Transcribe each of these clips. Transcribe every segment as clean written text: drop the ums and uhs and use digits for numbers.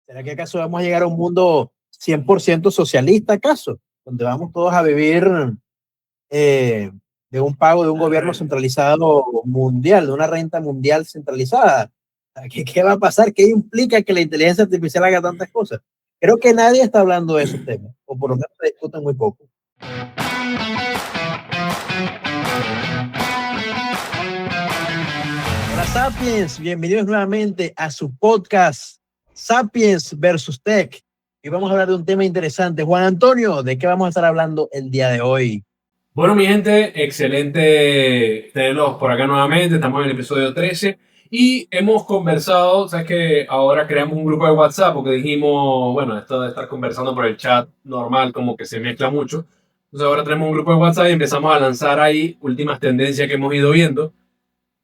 ¿Será que acaso vamos a llegar a un mundo 100% socialista, acaso? Donde vamos todos a vivir eh, de un pago de un gobierno centralizado mundial, de una renta mundial centralizada. ¿Qué va a pasar? ¿Qué implica que la inteligencia artificial haga tantas cosas? Creo que nadie está hablando de esos temas, o por lo menos se discuten muy poco. Hola Sapiens, bienvenidos nuevamente a su podcast Sapiens versus Tech. Y vamos a hablar de un tema interesante. Juan Antonio, ¿de qué vamos a estar hablando el día de hoy? Bueno, mi gente, excelente tenerlos por acá nuevamente. Estamos en el episodio 13 y hemos conversado. Sabes que ahora creamos un grupo de WhatsApp porque dijimos, bueno, esto de estar conversando por el chat normal como que se mezcla mucho. Entonces ahora tenemos un grupo de WhatsApp y empezamos a lanzar ahí últimas tendencias que hemos ido viendo.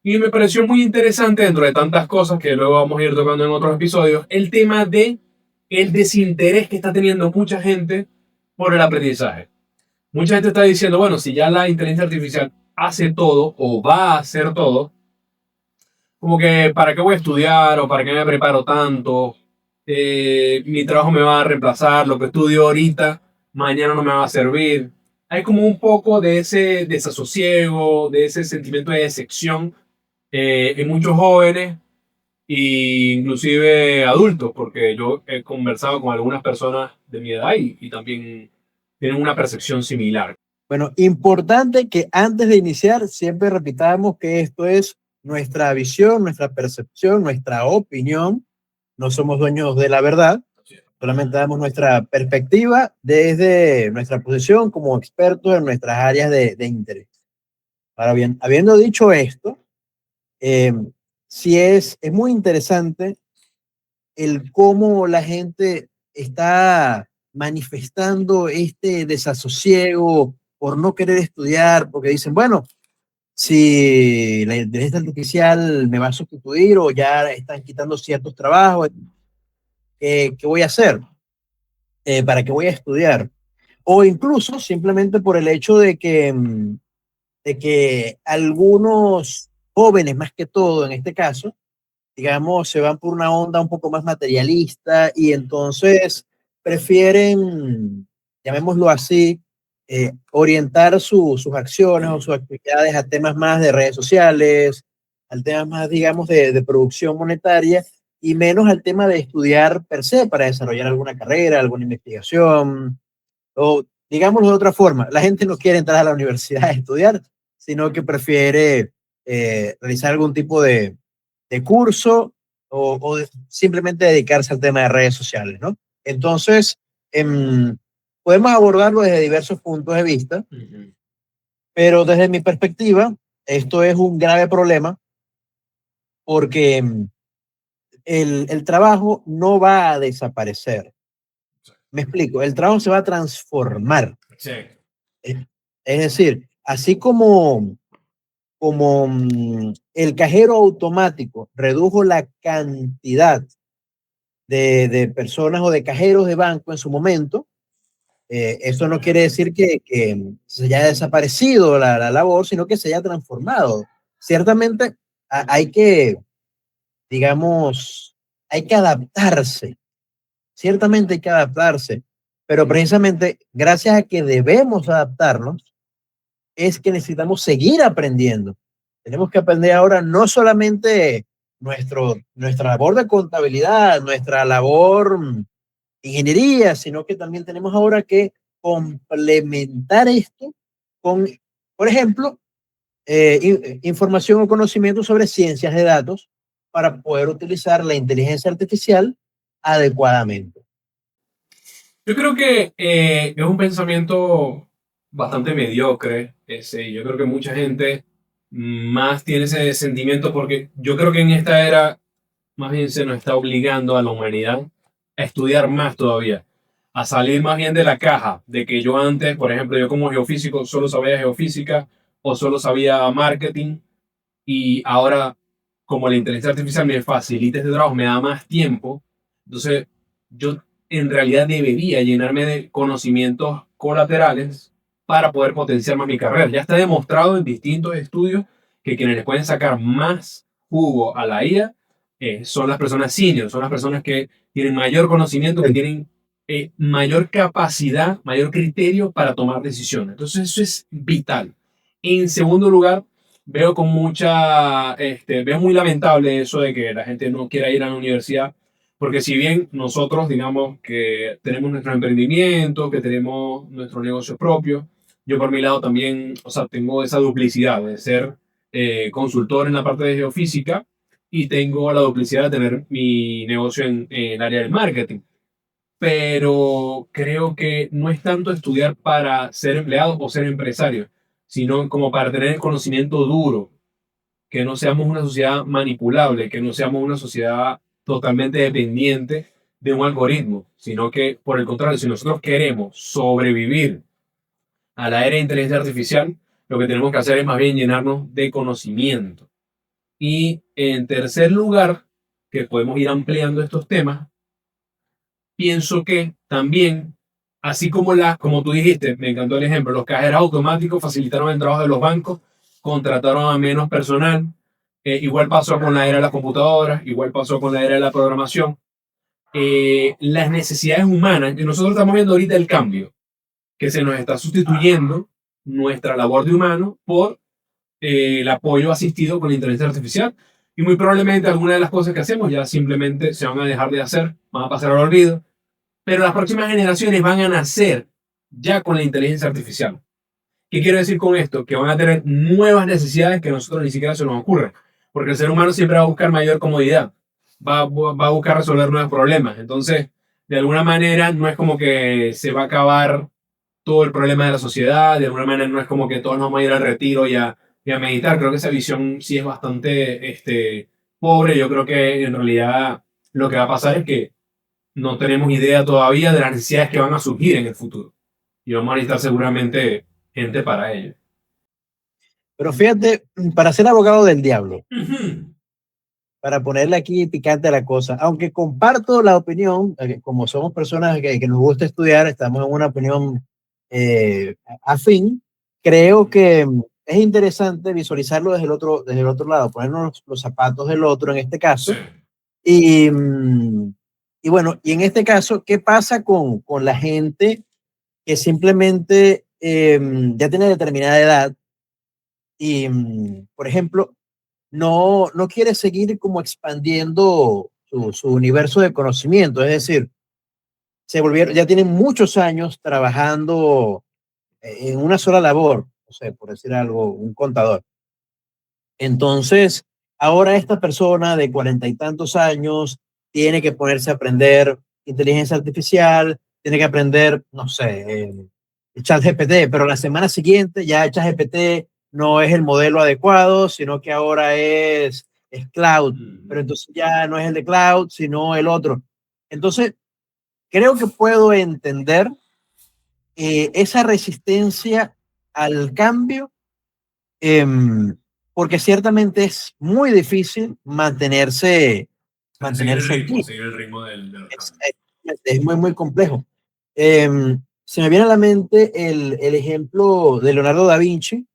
Y me pareció muy interesante, dentro de tantas cosas que luego vamos a ir tocando en otros episodios, el tema de el desinterés que está teniendo mucha gente por el aprendizaje. Mucha gente está diciendo, bueno, si ya la inteligencia artificial hace todo o va a hacer todo, como que ¿para qué voy a estudiar o para qué me preparo tanto? Mi trabajo me va a reemplazar, lo que estudio ahorita, mañana no me va a servir. Hay como un poco de ese desasosiego, de ese sentimiento de decepción en muchos jóvenes e inclusive adultos, porque yo he conversado con algunas personas de mi edad y también tienen una percepción similar. Bueno, importante que antes de iniciar siempre repitamos que esto es nuestra visión, nuestra percepción, nuestra opinión. No somos dueños de la verdad, solamente damos nuestra perspectiva desde nuestra posición como expertos en nuestras áreas de interés. Ahora bien, habiendo dicho esto, eh, sí es muy interesante el cómo la gente está manifestando este desasosiego por no querer estudiar, porque dicen, bueno, si la inteligencia artificial me va a sustituir o ya están quitando ciertos trabajos, ¿qué voy a hacer? ¿Para qué voy a estudiar? O incluso simplemente por el hecho de que algunos jóvenes, más que todo en este caso, digamos, se van por una onda un poco más materialista y entonces prefieren, llamémoslo así, orientar sus acciones o sus actividades a temas más de redes sociales, al tema más, digamos, de producción monetaria y menos al tema de estudiar per se para desarrollar alguna carrera, alguna investigación. O digámoslo de otra forma, la gente no quiere entrar a la universidad a estudiar, sino que prefiere realizar algún tipo de curso o simplemente dedicarse al tema de redes sociales, ¿no? Entonces, podemos abordarlo desde diversos puntos de vista, pero desde mi perspectiva, esto es un grave problema porque el trabajo no va a desaparecer. Me explico, el trabajo se va a transformar. Sí. Es decir, así como el cajero automático redujo la cantidad de personas o de cajeros de banco en su momento, eso no quiere decir que se haya desaparecido la labor, sino que se haya transformado. Ciertamente hay que, digamos, hay que adaptarse, ciertamente hay que adaptarse, pero precisamente gracias a que debemos adaptarnos, es que necesitamos seguir aprendiendo. Tenemos que aprender ahora no solamente nuestra labor de contabilidad, nuestra labor ingeniería, sino que también tenemos ahora que complementar esto con, por ejemplo, información o conocimiento sobre ciencias de datos para poder utilizar la inteligencia artificial adecuadamente. Yo creo que es un pensamiento bastante mediocre. Yo creo que mucha gente más tiene ese sentimiento porque yo creo que en esta era más bien se nos está obligando a la humanidad a estudiar más todavía, a salir más bien de la caja, de que yo antes, por ejemplo, yo como geofísico solo sabía geofísica o solo sabía marketing y ahora como la inteligencia artificial me facilita este trabajo, me da más tiempo, entonces yo en realidad debería llenarme de conocimientos colaterales para poder potenciar más mi carrera. Ya está demostrado en distintos estudios que quienes les pueden sacar más jugo a la IA son las personas senior, son las personas que tienen mayor conocimiento, que tienen mayor capacidad, mayor criterio para tomar decisiones. Entonces eso es vital. En segundo lugar, veo con veo muy lamentable eso de que la gente no quiera ir a la universidad, porque si bien nosotros, digamos, que tenemos nuestro emprendimiento, que tenemos nuestro negocio propio, yo por mi lado también, o sea, tengo esa duplicidad de ser consultor en la parte de geofísica y tengo la duplicidad de tener mi negocio en el área del marketing. Pero creo que no es tanto estudiar para ser empleado o ser empresario, sino como para tener el conocimiento duro, que no seamos una sociedad manipulable, que no seamos una sociedad totalmente dependiente de un algoritmo, sino que, por el contrario, si nosotros queremos sobrevivir a la era de inteligencia artificial, lo que tenemos que hacer es más bien llenarnos de conocimiento. Y en tercer lugar, que podemos ir ampliando estos temas, pienso que también, así como como tú dijiste, me encantó el ejemplo, los cajeros automáticos facilitaron el trabajo de los bancos, contrataron a menos personal, igual pasó con la era de las computadoras, igual pasó con la era de la programación. Las necesidades humanas, y nosotros estamos viendo ahorita el cambio, que se nos está sustituyendo nuestra labor de humano por el apoyo asistido con la inteligencia artificial. Y muy probablemente algunas de las cosas que hacemos ya simplemente se van a dejar de hacer, van a pasar al olvido, pero las próximas generaciones van a nacer ya con la inteligencia artificial. ¿Qué quiero decir con esto? Que van a tener nuevas necesidades que a nosotros ni siquiera se nos ocurren, porque el ser humano siempre va a buscar mayor comodidad, va a buscar resolver nuevos problemas. Entonces, de alguna manera, no es como que se va a acabar todo el problema de la sociedad, de alguna manera no es como que todos nos vamos a ir al retiro y a meditar. Creo que esa visión sí es bastante pobre. Yo creo que en realidad lo que va a pasar es que no tenemos idea todavía de las necesidades que van a surgir en el futuro. Y vamos a necesitar seguramente gente para ello. Pero fíjate, para ser abogado del diablo, Ujú. para ponerle aquí picante a la cosa, aunque comparto la opinión, como somos personas que nos gusta estudiar, estamos en una opinión afín, creo que es interesante visualizarlo desde el otro lado, ponernos los zapatos del otro en este caso. Sí. Y, y bueno, y en este caso, ¿qué pasa con la gente que simplemente ya tiene determinada edad y, por ejemplo, no quiere seguir como expandiendo su universo de conocimiento? Es decir, ya tienen muchos años trabajando en una sola labor, no sé, por decir algo, un contador. Entonces, ahora esta persona de 40 y tantos años tiene que ponerse a aprender inteligencia artificial, tiene que aprender, no sé, ChatGPT, pero la semana siguiente ya ChatGPT no es el modelo adecuado, sino que ahora es cloud, pero entonces ya no es el de cloud, sino el otro. Entonces, creo que puedo entender esa resistencia al cambio, em, porque ciertamente es muy difícil mantenerse allí. Seguir el ritmo del Es, cambio. es muy, muy complejo. Se me viene a la mente el ejemplo de Leonardo da Vinci,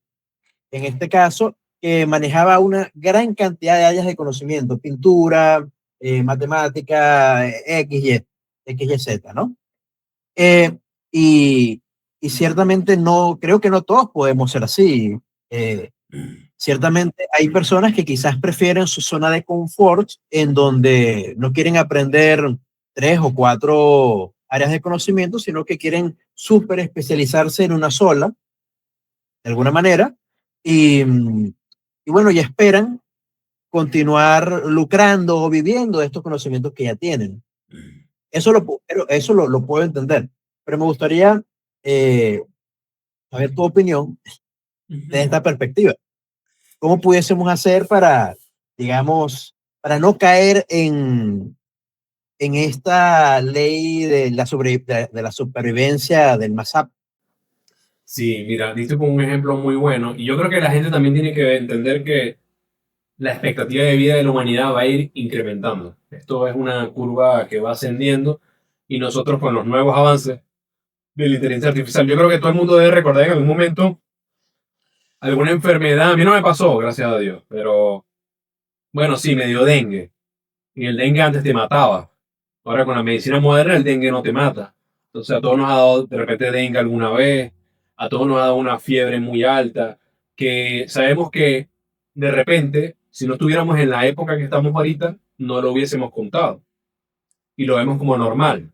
en este caso, que manejaba una gran cantidad de áreas de conocimiento, pintura, matemática, X, Y, Z, ¿no? Eh, y, y ciertamente no, creo que no todos podemos ser así. Eh, Ciertamente hay personas que quizás prefieren su zona de confort en donde no quieren aprender 3 o 4 áreas de conocimiento, sino que quieren súper especializarse en una sola, de alguna manera, y, y bueno, y esperan continuar lucrando o viviendo de estos conocimientos que ya tienen. Eso lo puedo entender, pero me gustaría eh, saber tu opinión de esta perspectiva. ¿Cómo pudiésemos hacer para, digamos, para no caer en esta ley de la supervivencia del más apto? Sí, mira, diste como un ejemplo muy bueno. Y yo creo que la gente también tiene que entender que la expectativa de vida de la humanidad va a ir incrementando. Esto es una curva que va ascendiendo y nosotros con los nuevos avances de la inteligencia artificial, yo creo que todo el mundo debe recordar en algún momento alguna enfermedad. A mí no me pasó, gracias a Dios, pero bueno, sí, me dio dengue. Y el dengue antes te mataba. Ahora con la medicina moderna el dengue no te mata. Entonces a todos nos ha dado de repente dengue alguna vez, a todos nos ha dado una fiebre muy alta, que sabemos que de repente, si no estuviéramos en la época que estamos ahorita, no lo hubiésemos contado y lo vemos como normal.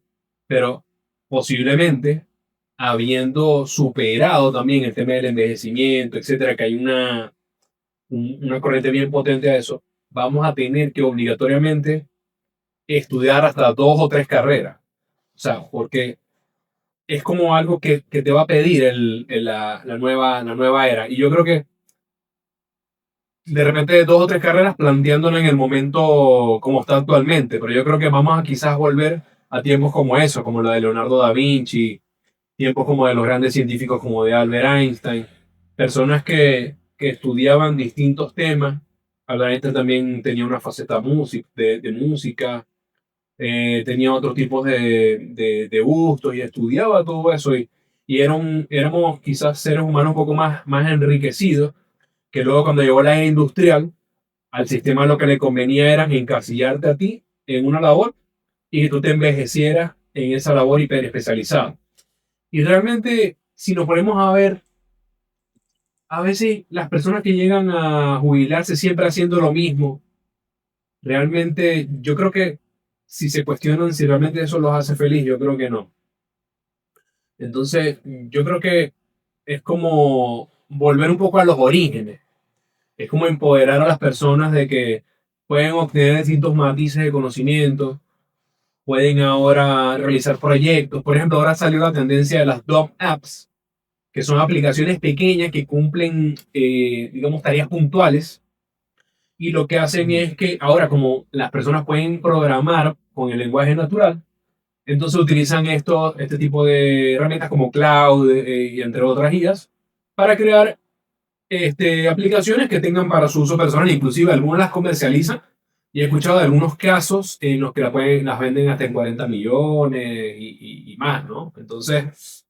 Pero posiblemente, habiendo superado también el tema del envejecimiento, etcétera, que hay una corriente bien potente a eso, vamos a tener que obligatoriamente estudiar hasta 2 o 3 carreras. O sea, porque es como algo que te va a pedir la nueva era. Y yo creo que de repente 2 o 3 carreras planteándola en el momento como está actualmente, pero yo creo que vamos a quizás volver a tiempos como eso, como la de Leonardo da Vinci, tiempos como de los grandes científicos como de Albert Einstein, personas que estudiaban distintos temas. Albert Einstein también tenía una faceta de música, tenía otros tipos de gustos y estudiaba todo eso y éramos quizás seres humanos un poco más enriquecidos, que luego cuando llegó la era industrial, al sistema lo que le convenía era encasillarte a ti en una labor y que tú te envejecieras en esa labor hiperespecializada. Y realmente, si nos ponemos a ver, a veces las personas que llegan a jubilarse siempre haciendo lo mismo, realmente yo creo que si se cuestionan si realmente eso los hace feliz, yo creo que no. Entonces, yo creo que es como volver un poco a los orígenes. Es como empoderar a las personas de que pueden obtener distintos matices de conocimiento, pueden ahora realizar proyectos. Por ejemplo, ahora salió la tendencia de las DOM apps, que son aplicaciones pequeñas que cumplen, digamos, tareas puntuales. Y lo que hacen es que ahora, como las personas pueden programar con el lenguaje natural, entonces utilizan este tipo de herramientas como Cloud, y entre otras guías para crear aplicaciones que tengan para su uso personal. Inclusive algunas las comercializan y he escuchado de algunos casos en los que las venden hasta en 40 millones y más, ¿no? Entonces,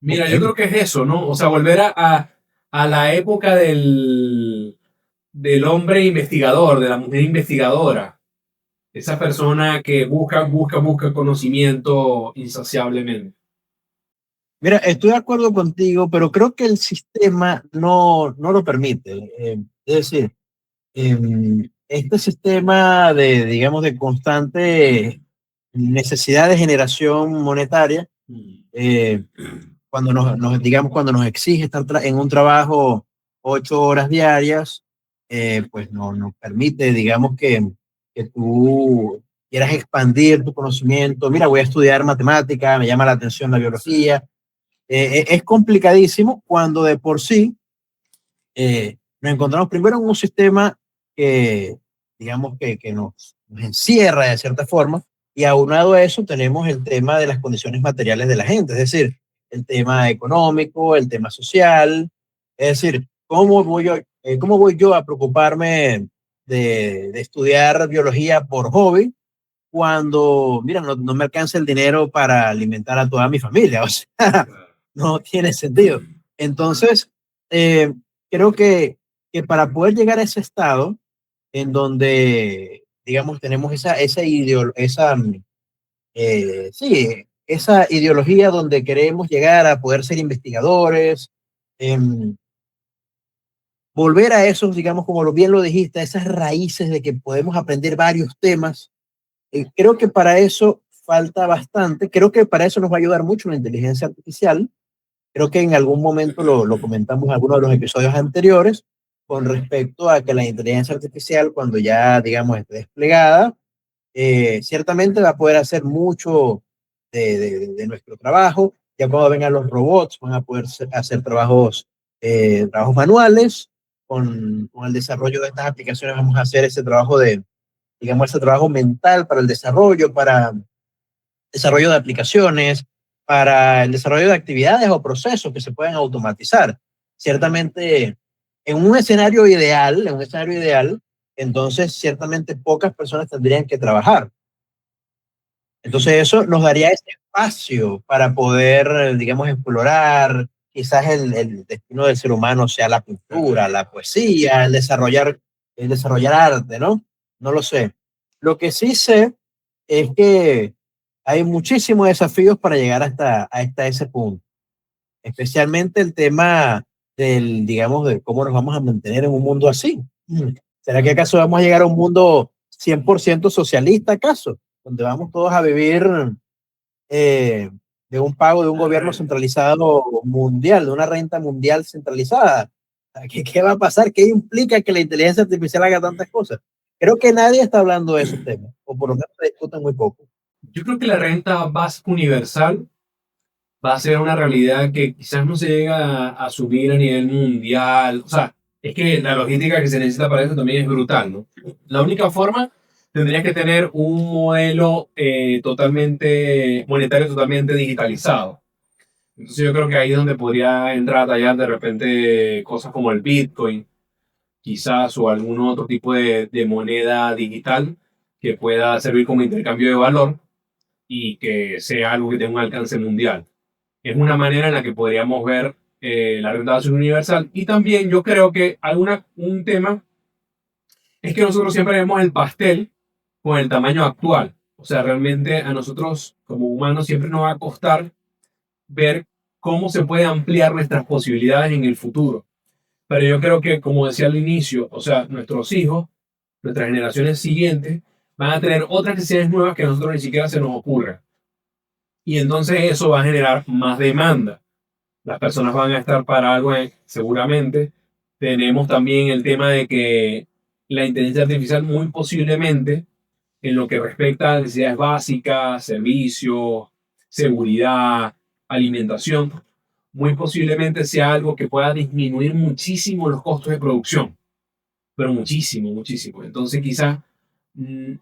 mira, yo Ok. creo que es eso, ¿no? O sea, volver a la época del hombre investigador, de la mujer investigadora, esa persona que busca conocimiento insaciablemente. Mira, estoy de acuerdo contigo, pero creo que el sistema no lo permite. Es decir, este sistema de, digamos, de constante necesidad de generación monetaria, Mm. eh, digamos, cuando nos exige estar en un trabajo 8 horas diarias, pues no nos permite, digamos, que tú quieras expandir tu conocimiento. Mira, voy a estudiar matemática, me llama la atención la biología. Es complicadísimo cuando de por sí nos encontramos primero en un sistema que, digamos, que nos encierra de cierta forma, y aunado a eso tenemos el tema de las condiciones materiales de la gente, es decir, el tema económico, el tema social, es decir, cómo voy yo a preocuparme de estudiar biología por hobby cuando, mira, no me alcanza el dinero para alimentar a toda mi familia? O sea, no tiene sentido. Entonces, eh, creo que para poder llegar a ese estado en donde, digamos, tenemos esa ideología donde queremos llegar a poder ser investigadores, em, volver a esos, digamos, como bien lo dijiste, a esas raíces de que podemos aprender varios temas. Creo que para eso falta bastante. Creo que para eso nos va a ayudar mucho la inteligencia artificial. Creo que en algún momento lo comentamos en algunos de los episodios anteriores con respecto a que la inteligencia artificial, cuando ya, digamos, esté desplegada, ciertamente va a poder hacer mucho de nuestro trabajo. Ya cuando vengan los robots, van a poder hacer trabajos manuales. Con el desarrollo de estas aplicaciones vamos a hacer ese trabajo digamos, ese trabajo mental para el desarrollo, para desarrollo de aplicaciones, para el desarrollo de actividades o procesos que se pueden automatizar. Ciertamente, en un escenario ideal, entonces ciertamente pocas personas tendrían que trabajar. Entonces eso nos daría ese espacio para poder, digamos, explorar quizás el destino del ser humano, sea la pintura, la poesía, el desarrollar arte, ¿no? No lo sé. Lo que sí sé es que hay muchísimos desafíos para llegar hasta ese punto, especialmente el tema del, digamos, de cómo nos vamos a mantener en un mundo así. ¿Será que acaso vamos a llegar a un mundo 100% socialista, acaso? Donde vamos todos a vivir eh, de un pago de un gobierno centralizado mundial, de una renta mundial centralizada. ¿Qué va a pasar? ¿Qué implica que la inteligencia artificial haga tantas cosas? Creo que nadie está hablando de esos temas, o por lo menos se discuten muy poco. Yo creo que la renta básica universal va a ser una realidad que quizás no se llega a subir a nivel mundial. O sea, es que la logística que se necesita para eso también es brutal, ¿no? La única forma tendría que tener un modelo totalmente monetario, totalmente digitalizado. Entonces yo creo que ahí es donde podría entrar a tallar de repente cosas como el Bitcoin, quizás, o algún otro tipo de moneda digital que pueda servir como intercambio de valor y que sea algo que tenga un alcance mundial. Es una manera en la que podríamos ver la renta básica universal. Y también yo creo que un tema es que nosotros siempre vemos el pastel con el tamaño actual. O sea, realmente a nosotros como humanos siempre nos va a costar ver cómo se puede ampliar nuestras posibilidades en el futuro. Pero yo creo que, como decía al inicio, o sea, nuestros hijos, nuestras generaciones siguientes, van a tener otras necesidades nuevas que a nosotros ni siquiera se nos ocurra. Y entonces eso va a generar más demanda. Las personas van a estar para algo, seguramente. Tenemos también el tema de que la inteligencia artificial muy posiblemente, en lo que respecta a necesidades básicas, servicios, seguridad, alimentación, muy posiblemente sea algo que pueda disminuir muchísimo los costos de producción, pero muchísimo, muchísimo. Entonces quizás, mm,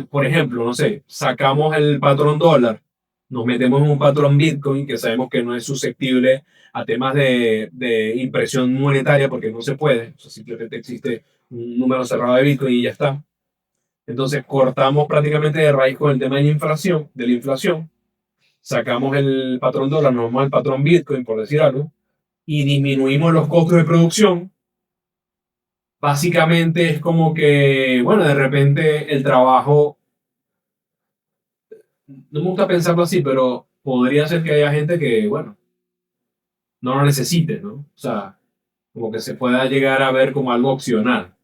por ejemplo, no sé, sacamos el patrón dólar, nos metemos en un patrón Bitcoin que sabemos que no es susceptible a temas de impresión monetaria porque no se puede, o sea, simplemente existe un número cerrado de Bitcoin y ya está. Entonces cortamos prácticamente de raíz con el tema de la inflación, sacamos el patrón dólar, nos vamos al patrón Bitcoin, por decir algo, y disminuimos los costos de producción. Básicamente es como que, bueno, de repente el trabajo, no me gusta pensarlo así, pero podría ser que haya gente que, bueno, no lo necesite, ¿no? O sea, como que se pueda llegar a ver como algo opcional.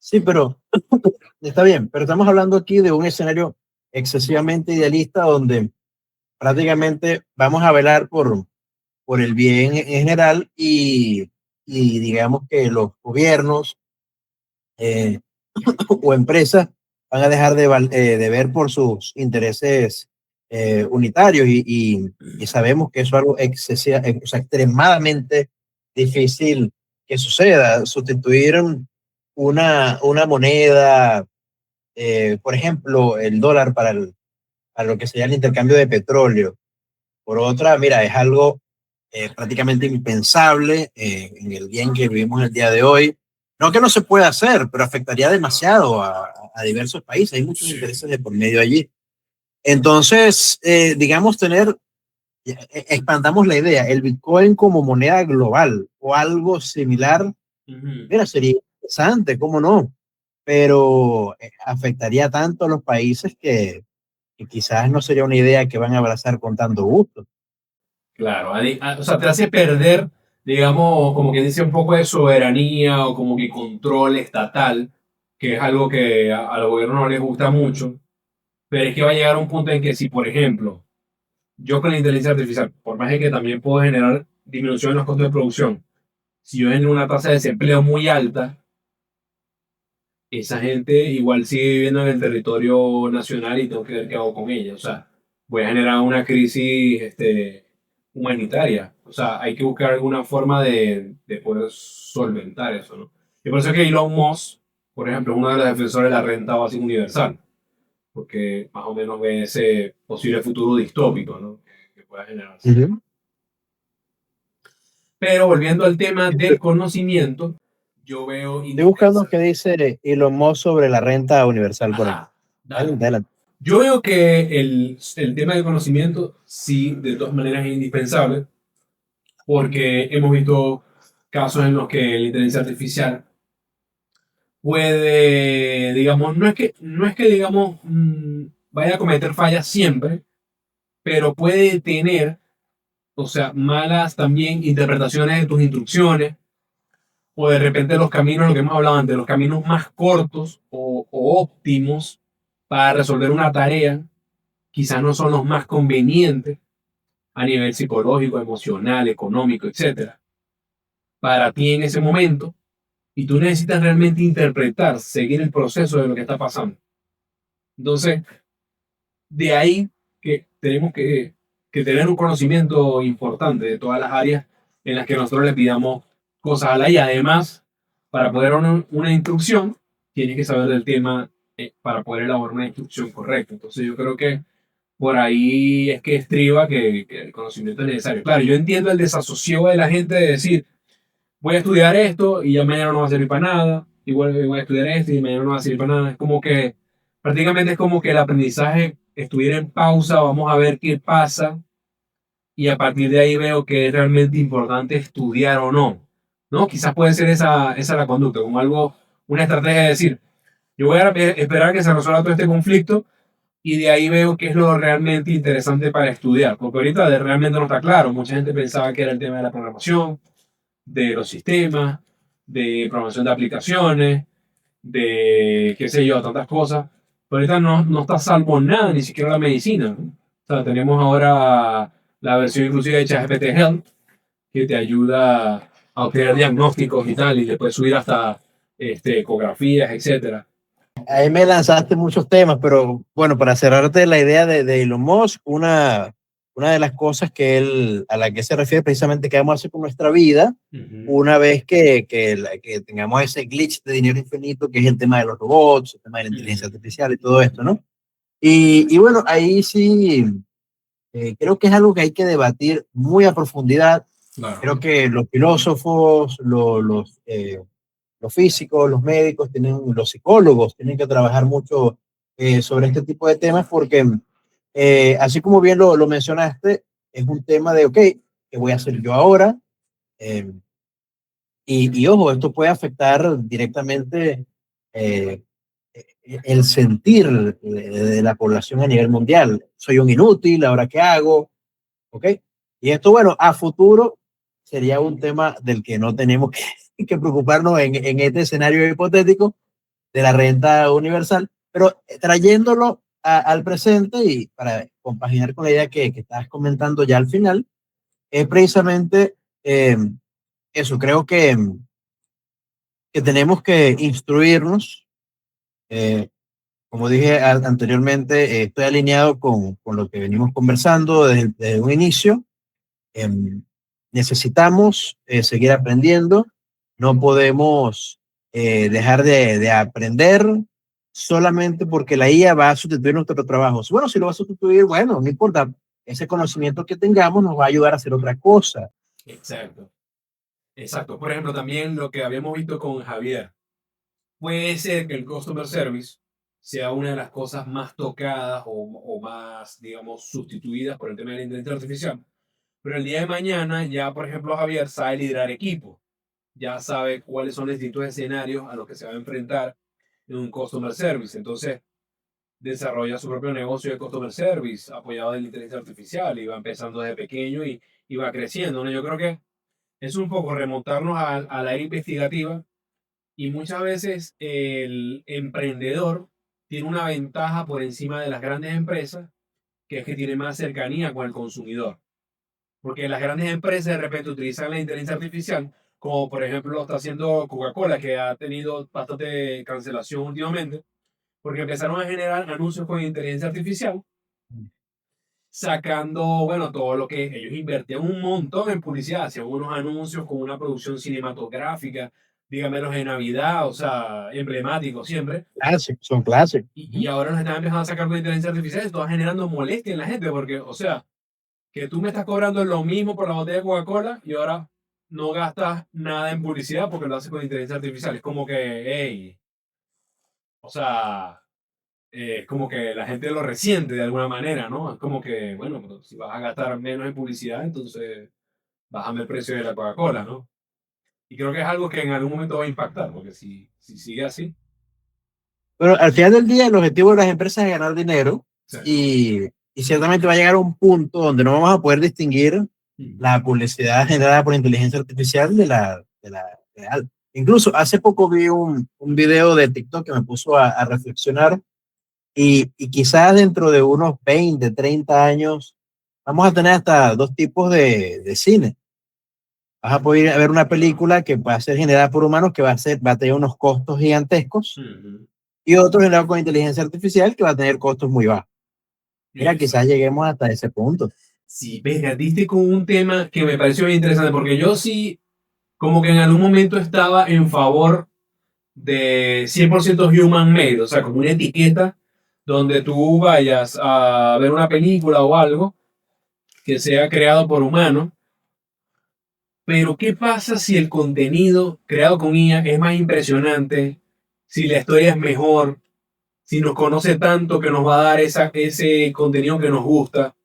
Sí, pero está bien, pero estamos hablando aquí de un escenario excesivamente idealista donde prácticamente vamos a velar por el bien en general y digamos que los gobiernos eh, o empresas van a dejar de ver por sus intereses unitarios y sabemos que eso es algo o sea, extremadamente difícil que suceda. Sustituir una moneda, por ejemplo, el dólar para lo que sería el intercambio de petróleo, por otra, mira, es algo prácticamente impensable en el día en que vivimos el día de hoy. No que no se pueda hacer, pero afectaría demasiado a diversos países. Hay muchos intereses de por medio allí. Entonces, digamos, expandamos la idea, el Bitcoin como moneda global o algo similar, Ujú. mira, sería interesante, ¿cómo no? Pero afectaría tanto a los países que quizás no sería una idea que van a abrazar con tanto gusto. Claro, o sea, te hace perder, digamos, como que dice un poco de soberanía o como que control estatal, que es algo que a los gobiernos no les gusta mucho, pero es que va a llegar un punto en que si, por ejemplo, yo con la inteligencia artificial, por más de que también puedo generar disminución en los costos de producción, si yo genero una tasa de desempleo muy alta, esa gente igual sigue viviendo en el territorio nacional y tengo que ver qué hago con ella. O sea, voy a generar una crisis humanitaria. O sea, hay que buscar alguna forma de poder solventar eso, ¿no? Y por eso es que Elon Musk, por ejemplo, es uno de los defensores de la renta básica universal, porque más o menos ve ese posible futuro distópico, ¿no? Que pueda generarse. Ujú. Pero volviendo al tema del conocimiento, yo veo Estoy buscando indispensable. qué dice Elon Musk sobre la renta universal por aquí. Ajá, dale. Adelante, adelante. Yo veo que el tema del conocimiento sí, de todas maneras es indispensable, porque hemos visto casos en los que la inteligencia artificial puede, digamos, no es que digamos, vaya a cometer fallas siempre, pero puede tener, o sea, malas también interpretaciones de tus instrucciones, o de repente los caminos, lo que hemos hablado antes, los caminos más cortos o óptimos para resolver una tarea, quizás no son los más convenientes a nivel psicológico, emocional, económico, etcétera, para ti en ese momento, y tú necesitas realmente interpretar, seguir el proceso de lo que está pasando. Entonces, de ahí que tenemos que tener un conocimiento importante de todas las áreas en las que nosotros le pidamos cosas a la IA. Además, para poder una instrucción, tienes que saber del tema para poder elaborar una instrucción correcta. Entonces, yo creo que por ahí es que estriba que el conocimiento es necesario. Claro, yo entiendo el desasosiego de la gente de decir, voy a estudiar esto y ya mañana no va a servir para nada, igual voy a estudiar esto y mañana no va a servir para nada. Es como que prácticamente es como que el aprendizaje estuviera en pausa, vamos a ver qué pasa y a partir de ahí veo que es realmente importante estudiar o no. ¿No? Quizás puede ser esa la conducta, como algo, una estrategia de decir, yo voy a esperar a que se resuelva todo este conflicto y de ahí veo qué es lo realmente interesante para estudiar, porque ahorita realmente no está claro. Mucha gente pensaba que era el tema de la programación, de los sistemas, de programación de aplicaciones, de qué sé yo, tantas cosas. Pero ahorita no está salvo nada, ni siquiera la medicina, ¿no? O sea, tenemos ahora la versión inclusive de ChatGPT Health, que te ayuda a obtener diagnósticos y tal, y le puedes subir hasta ecografías, etcétera. Ahí me lanzaste muchos temas, pero bueno, para cerrarte la idea de Elon Musk, una de las cosas que él, a la que se refiere precisamente qué vamos a hacer con nuestra vida, Ujú. una vez que tengamos ese glitch de dinero infinito, que es el tema de los robots, el tema de la inteligencia Ujú. artificial y todo esto, ¿no? Y bueno, ahí sí, creo que es algo que hay que debatir muy a profundidad. Claro. Creo que los filósofos, los físicos, los médicos, los psicólogos tienen que trabajar mucho sobre este tipo de temas porque, así como bien lo mencionaste, es un tema de, ok, ¿qué voy a hacer yo ahora? Eh, y ojo, esto puede afectar directamente eh, el sentir de la población a nivel mundial. Soy un inútil, ¿ahora qué hago? ¿Ok? Y esto, bueno, a futuro sería un tema del que no tenemos que preocuparnos en este escenario hipotético de la renta universal, pero trayéndolo al presente y para compaginar con la idea que estabas comentando ya al final, es precisamente eh, eso, creo que tenemos que instruirnos, eh, como dije anteriormente, estoy alineado con lo que venimos conversando desde un inicio. Eh, necesitamos seguir aprendiendo, no podemos dejar de aprender solamente porque la IA va a sustituir nuestros trabajos. Bueno, si lo va a sustituir, bueno, no importa, ese conocimiento que tengamos nos va a ayudar a hacer otra cosa. Exacto. Exacto. Por ejemplo, también lo que habíamos visto con Javier. Puede ser que el customer service sea una de las cosas más tocadas o más, digamos, sustituidas por el tema de la inteligencia artificial. Pero el día de mañana ya, por ejemplo, Javier sabe liderar equipo, ya sabe cuáles son los distintos escenarios a los que se va a enfrentar en un customer service. Entonces, desarrolla su propio negocio de customer service apoyado en la inteligencia artificial y va empezando desde pequeño y va creciendo, ¿no? Yo creo que es un poco remontarnos a la era investigativa y muchas veces el emprendedor tiene una ventaja por encima de las grandes empresas, que es que tiene más cercanía con el consumidor. Porque las grandes empresas de repente utilizan la inteligencia artificial, como por ejemplo lo está haciendo Coca-Cola, que ha tenido bastante cancelación últimamente, porque empezaron a generar anuncios con inteligencia artificial, sacando, bueno, todo lo que ellos invertían un montón en publicidad, hacían unos anuncios con una producción cinematográfica, dígamelos de Navidad, o sea, emblemáticos siempre. Clásicos, son clásicos. Y ahora nos están empezando a sacar con inteligencia artificial, esto va generando molestia en la gente, porque, o sea, que tú me estás cobrando lo mismo por la botella de Coca-Cola y ahora no gastas nada en publicidad porque lo haces con inteligencia artificial. Es como que, hey, o sea, es como que la gente lo resiente de alguna manera, ¿no? Es como que, bueno, pero si vas a gastar menos en publicidad, entonces bájame el precio de la Coca-Cola, ¿no? Y creo que es algo que en algún momento va a impactar, porque si sigue así. Pero al final del día, el objetivo de las empresas es ganar dinero y ciertamente va a llegar a un punto donde no vamos a poder distinguir la publicidad generada por inteligencia artificial de la real. Incluso hace poco vi un video de TikTok que me puso a reflexionar y quizás dentro de unos 20, 30 años vamos a tener hasta dos tipos de cine. Vas a poder ver una película que va a ser generada por humanos que va a tener unos costos gigantescos y otro generado con inteligencia artificial que va a tener costos muy bajos. Mira, quizás lleguemos hasta ese punto. Sí, venga, diste con un tema que me pareció bien interesante, porque yo sí, como que en algún momento estaba en favor de 100% human made, o sea, como una etiqueta donde tú vayas a ver una película o algo que sea creado por humanos. Pero ¿qué pasa si el contenido creado con IA es más impresionante? Si la historia es mejor, si nos conoce tanto que nos va a dar ese contenido que nos gusta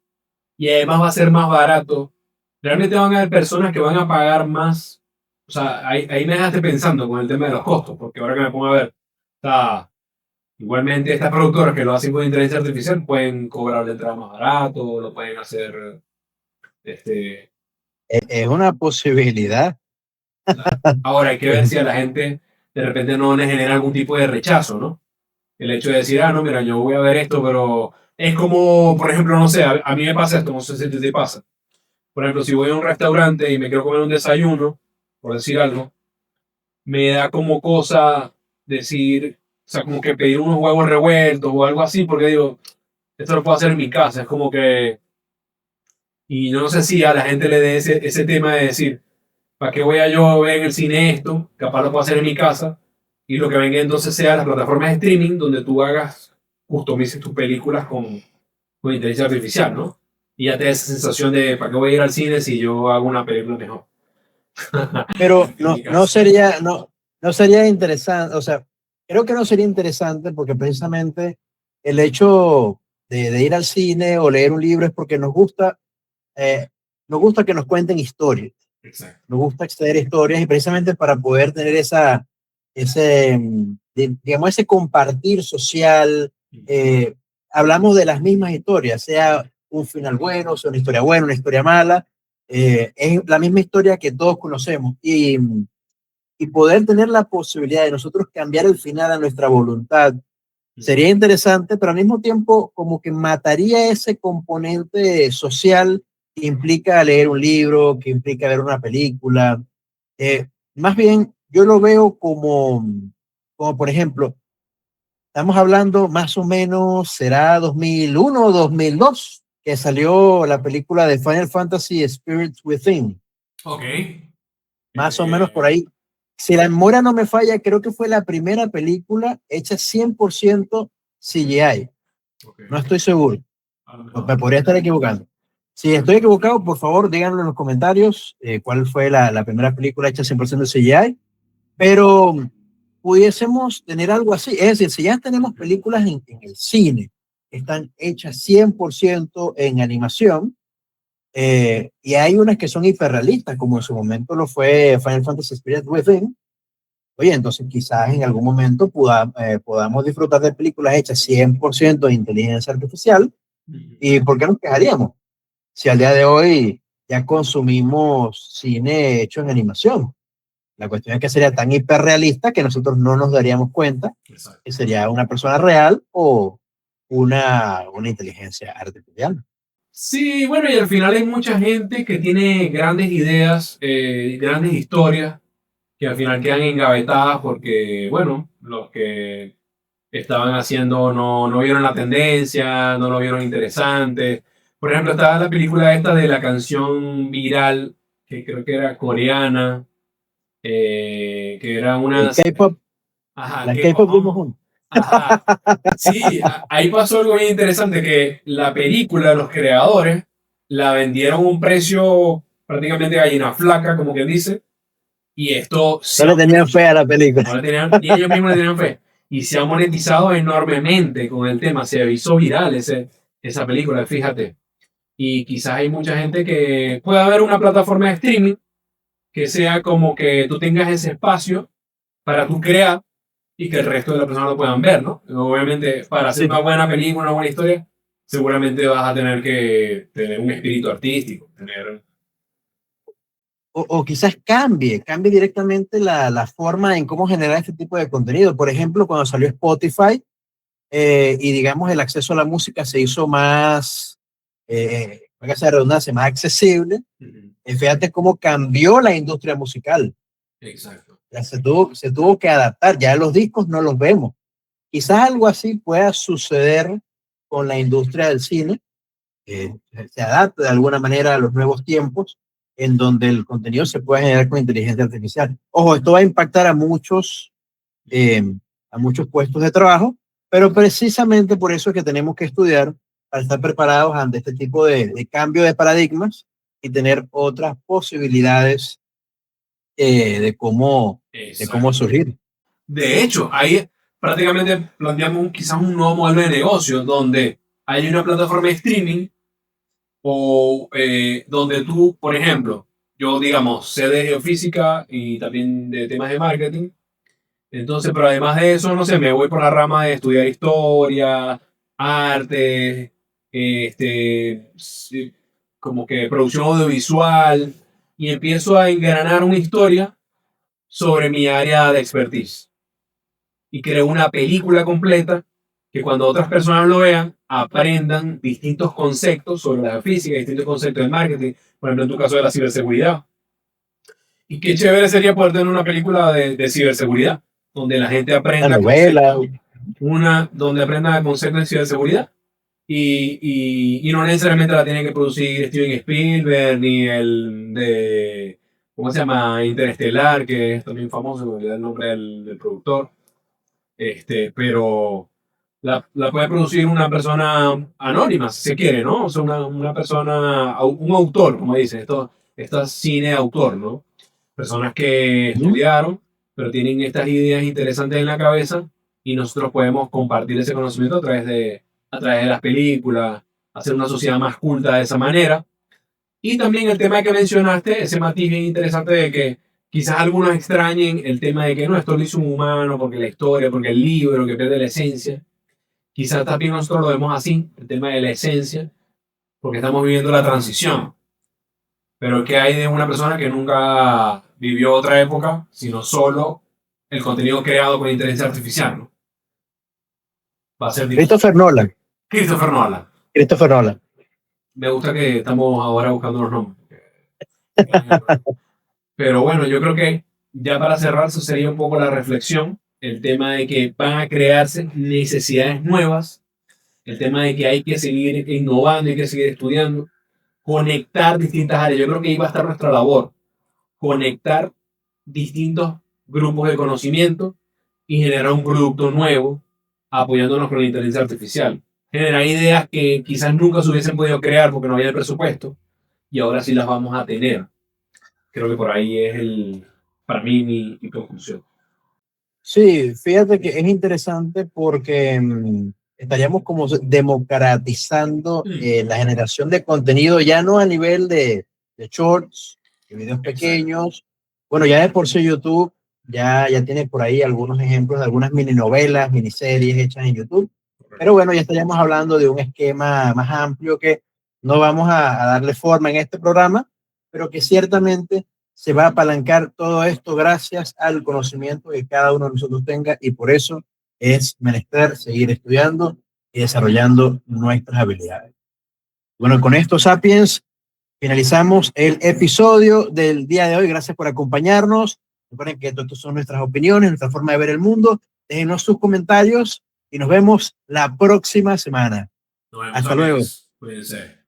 y además va a ser más barato. Realmente van a haber personas que van a pagar más. O sea, ahí me dejaste pensando con el tema de los costos, porque ahora que me pongo a ver, está, igualmente estas productoras que lo hacen con inteligencia artificial pueden cobrar la entrada más barato, lo pueden hacer, este, Es una posibilidad. ahora hay que ver si a la gente de repente no le genera algún tipo de rechazo, ¿no? El hecho de decir, ah, no, mira, yo voy a ver esto, pero es como, por ejemplo, no sé, a mí me pasa esto, no sé si te pasa. Por ejemplo, si voy a un restaurante y me quiero comer un desayuno, por decir algo, me da como cosa decir, o sea, como que pedir unos huevos revueltos o algo así, porque digo, esto lo puedo hacer en mi casa, es como que, y no sé si a la gente le dé ese tema de decir, ¿para qué voy a yo ver en el cine esto? Capaz lo puedo hacer en mi casa, y lo que venga entonces sea las plataformas de streaming donde tú customices tus películas con inteligencia artificial, ¿no? Y ya te da esa sensación de, ¿para qué voy a ir al cine si yo hago una película mejor? Pero En no, mi caso. no sería interesante, o sea, creo que no sería interesante porque precisamente el hecho de ir al cine o leer un libro es porque nos gusta que nos cuenten historias, Exacto. nos gusta extraer historias y precisamente para poder tener digamos, ese compartir social, eh, hablamos de las mismas historias, sea un final bueno, sea una historia buena, una historia mala, es la misma historia que todos conocemos y poder tener la posibilidad de nosotros cambiar el final a nuestra voluntad sería interesante, pero al mismo tiempo como que mataría ese componente social que implica leer un libro, que implica ver una película. Más bien, yo lo veo como por ejemplo, estamos hablando más o menos, será 2001 o 2002, que salió la película de Final Fantasy Spirits Within. Ok. Más o menos por ahí. Si la memoria no me falla, creo que fue la primera película hecha 100% CGI. Okay. No estoy seguro. Me podría estar equivocando. Si estoy equivocado, por favor, díganlo en los comentarios cuál fue la primera película hecha 100% CGI. Pero pudiésemos tener algo así. Es decir, si ya tenemos películas en el cine que están hechas 100% en animación, y hay unas que son hiperrealistas, como en su momento lo fue Final Fantasy Spirit Within. Oye, entonces quizás en algún momento podamos disfrutar de películas hechas 100% de inteligencia artificial. ¿Y por qué nos quejaríamos? Si al día de hoy ya consumimos cine hecho en animación. La cuestión es que sería tan hiperrealista que nosotros no nos daríamos cuenta que sería una persona real o una inteligencia artificial. Sí, bueno, y al final hay mucha gente que tiene grandes ideas, grandes historias, que al final quedan engavetadas porque, bueno, los que estaban haciendo no vieron la tendencia, no lo vieron interesante. Por ejemplo, estaba la película esta de la canción viral, que creo que era coreana, que era El unas... K-pop, Ajá, la K-pop. K-pop vimos juntos. Ajá. Sí, ahí pasó algo bien interesante, que la película, los creadores, la vendieron a un precio prácticamente gallina flaca, como quien dice, y esto No se le ha tenían fe a la película. no le tenían, ni ellos mismos le tenían fe, y se ha monetizado enormemente con el tema, se hizo viral esa película, fíjate, y quizás hay mucha gente que puede haber una plataforma de streaming que sea como que tú tengas ese espacio para tú crear y que el resto de las personas lo puedan ver, ¿no? Obviamente, para hacer Sí. una buena película, una buena historia, seguramente vas a tener que tener un espíritu artístico, tener... O quizás cambie directamente la forma en cómo generar este tipo de contenido. Por ejemplo, cuando salió Spotify y digamos el acceso a la música se hizo más, para que sea redundancia, más accesible, fíjate cómo cambió la industria musical. Exacto. Ya se tuvo que adaptar, ya los discos no los vemos. Quizás algo así pueda suceder con la industria del cine, se adapte de alguna manera a los nuevos tiempos, en donde el contenido se puede generar con inteligencia artificial. Ojo, esto va a impactar eh, a muchos puestos de trabajo, pero precisamente por eso es que tenemos que estudiar para estar preparados ante este tipo de cambio de paradigmas y tener otras posibilidades de cómo Exacto. surgir. De hecho, ahí prácticamente planteamos quizás un nuevo modelo de negocio donde hay una plataforma de streaming o donde tú, por ejemplo, yo digamos, sé de geofísica y también de temas de marketing, entonces, pero además de eso, no sé, me voy por la rama de estudiar historia, arte, sí, como que producción audiovisual, y empiezo a engranar una historia sobre mi área de expertise. Y creo una película completa que cuando otras personas lo vean, aprendan distintos conceptos sobre la física, distintos conceptos del marketing, por ejemplo, en tu caso de la ciberseguridad. Y qué chévere sería poder tener una película de ciberseguridad, donde la gente La aprenda novela, conceptos, una donde aprenda conceptos de ciberseguridad. Y no necesariamente la tiene que producir Steven Spielberg, ni el de, ¿cómo se llama? Interestelar, que es también famoso, me olvidé el nombre del productor. Pero la puede producir una persona anónima, si se quiere, ¿no? O sea, una persona, un autor, como dicen, esto es cine de autor, ¿no? Personas que estudiaron, pero tienen estas ideas interesantes en la cabeza y nosotros podemos compartir ese conocimiento a través de las películas, hacer una sociedad más culta de esa manera. Y también el tema que mencionaste, ese matiz bien interesante de que quizás algunos extrañen el tema de que no, esto lo hizo un humano, porque la historia, porque el libro, que pierde la esencia. Quizás también nosotros lo vemos así, el tema de la esencia, porque estamos viviendo la transición. Pero ¿qué hay de una persona que nunca vivió otra época, sino solo el contenido creado con inteligencia artificial? ¿No? Va a ser difícil. Christopher Nolan. Christopher Nolan. Christopher Nolan. Me gusta que estamos ahora buscando los nombres. Pero bueno, yo creo que ya para cerrar, eso sería un poco la reflexión, el tema de que van a crearse necesidades nuevas, el tema de que hay que seguir innovando, hay que seguir estudiando, conectar distintas áreas. Yo creo que ahí va a estar nuestra labor, conectar distintos grupos de conocimiento y generar un producto nuevo apoyándonos con la inteligencia artificial. Generar ideas que quizás nunca se hubiesen podido crear porque no había el presupuesto y ahora sí las vamos a tener. Creo que por ahí es para mí mi conclusión. Sí, fíjate que es interesante porque estaríamos como democratizando la generación de contenido, ya no a nivel de shorts, de videos Exacto. pequeños. Bueno, ya de por sí YouTube ya tiene por ahí algunos ejemplos de algunas mini novelas, miniseries hechas en YouTube. Pero bueno, ya estaríamos hablando de un esquema más amplio que no vamos a darle forma en este programa, pero que ciertamente se va a apalancar todo esto gracias al conocimiento que cada uno de nosotros tenga y por eso es menester seguir estudiando y desarrollando nuestras habilidades. Bueno, con esto, Sapiens, finalizamos el episodio del día de hoy. Gracias por acompañarnos. Recuerden que estas son nuestras opiniones, nuestra forma de ver el mundo. Déjenos sus comentarios y nos vemos la próxima semana. Nos vemos, Hasta luego. Cuídense.